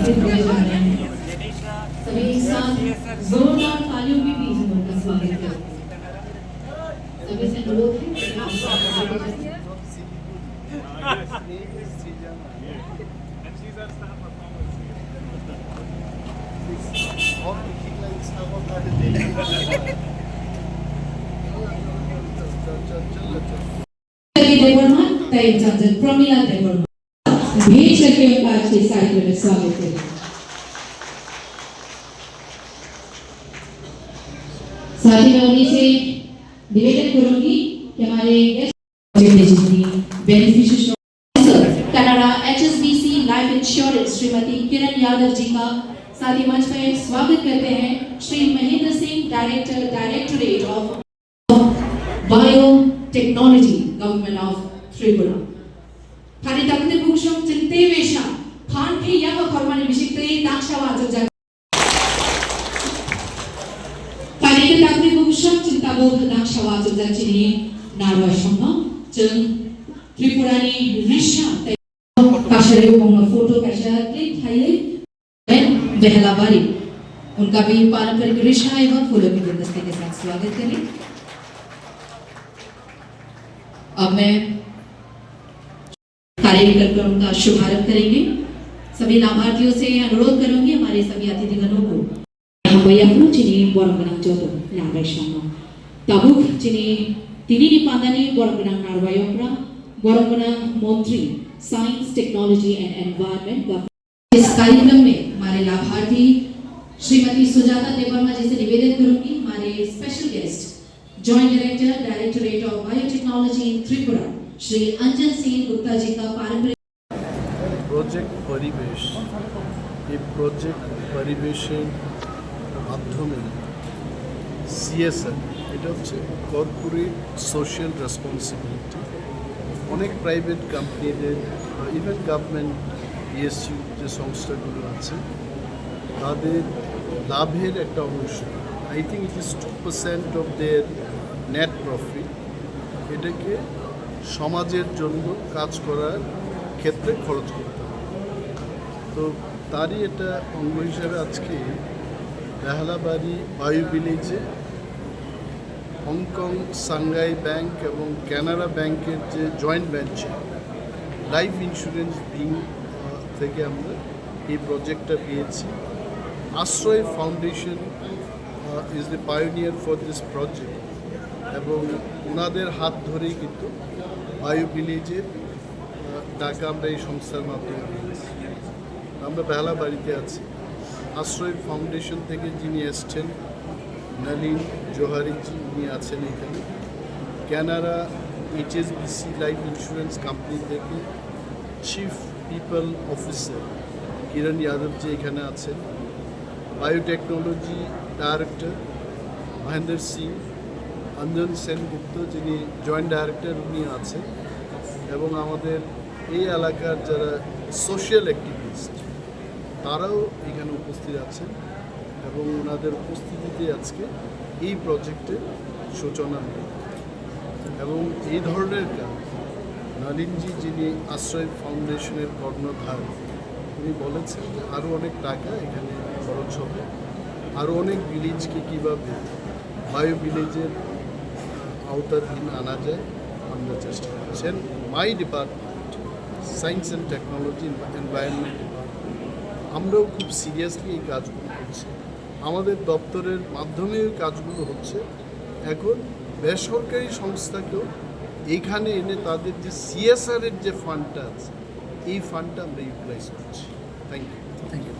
उपस्थित हुए जा रहे हैं। सभी एक साथ जोरदार तालियों के बीच उनका स्वागत करें। सभी से अनुरोध है कि आप स्वागत करें। देवर्मा तय चांचल प्रमिला देवर्मा भेज करके उनका आज के कार्यक्रम में स्वागत करें। साथ ही मैं उन्हीं से निवेदन करूंगी कि हमारे beneficiary Canada HSBC life insurance Shrimati Kiran Yadav ji का साथ ही मंच पर स्वागत करते हैं Shri Mahendra Singh directorate of biotechnology government of Tripura. खाली तकने बुकशम चिंते वेशा खान के या खरमाने बिशिकते दाक्षावा जग खाली तकने बुकशम चिंता बोध दाक्षावा जग चिनी नारवा शम्मा जंग त्रिपुरानी रिशा काशरे को फोटो कैसा क्लिक थाई बेहलाबारी उनका भी पारंपरिक रिशा एवं फूलों के गुलदस्ते के साथ स्वागत करें। अब मैं कार्यक्रम का शुभारंभ करेंगे। सभी लाभार्थियों से अनुरोध करूंगी हमारे सभी अतिथिगणों को हमबयाफु चिनी बोरंगनांग जोतो नागेशनो ताबुक चिनी तिनी निपादानी बोरंगनांग नारवायोंगरा बोरंगनांग मंत्री साइंस टेक्नोलॉजी एंड एनवायरनमेंट। इस कार्यक्रम में हमारे लाभार्थी श्रीमती सुजाता देवर्मा जी से निवेदन करूंगी हमारे special guest joint director directorate of biotechnology in Tripura Shri Anjan Singh Gupta ji का पारंपरिक प्रोजेक्ट परिवेश ये प्रोजेक्ट परिवेशेर माध्यमे CSR এটা হচ্ছে কর্পোরেট সোশ্যাল রেসপন্সিবিলিটি। অনেক প্রাইভেট কোম্পানিদের ইভেন গভর্নমেন্ট ESG যে সংস্থাগুলো আছে তাদের লাভের একটা অংশ I think it is 2% of their net profit এটাকে সমাজের জন্য কাজ করার ক্ষেত্রে খরচ করতে হবে। তো তারই এটা অঙ্গ হিসাবে আজকে বেহালাবাড়ি বায়ু ভিলেজে হংকং সাংহাই ব্যাংক এবং কানাড়া ব্যাংকের যে joint venture life insurance being থেকে আমরা এই প্রজেক্টটা পেয়েছি। আশ্রয় foundation is the pioneer for this project এবং ওনাদের হাত ধরেই কিন্তু বায়ু ভিলেজের টাকা আমরা এই সংস্থার মাধ্যমে পেয়েছি। আমরা বেহালাবাড়িতে আছি। আশ্রয় ফাউন্ডেশন থেকে যিনি এসছেন নলিন জোহারিজি উনি আছেন এখানে। Canara HSBC life insurance company থেকে chief people officer Kiran Yadavji এখানে আছেন। বায়োটেকনোলজি ডাইরেক্টর মহেন্দ্র সিং অঞ্জন সেনগুপ্ত যিনি জয়েন্ট ডাইরেক্টর উনি আছেন এবং আমাদের এই এলাকার যারা সোশ্যাল অ্যাক্টিভিস্ট তারাও এখানে উপস্থিত আছেন এবং ওনাদের উপস্থিতিতে আজকে এই প্রজেক্টের সূচনা হল। এবং এই ধরনের কাজ নলিনজি যিনি আশ্রয় ফাউন্ডেশনের কর্ণধার উনি বলেছেন যে আরও অনেক টাকা এখানে খরচ হবে, আরও অনেক ভিলেজকে কীভাবে বায়ো ভিলেজের আওতাধীন আনা যায় আমরা চেষ্টা করছেন। মাই department science and technology environment department আমরাও খুব সিরিয়াসলি এই কাজগুলো করছি। আমাদের দপ্তরের মাধ্যমে এই কাজগুলো হচ্ছে। এখন বেসরকারি সংস্থাকেও এইখানে এনে তাদের যে CSR-এর যে ফান্ডটা আছে এই ফান্ডটা আমরা ইউটিলাইজ করছি। Thank you.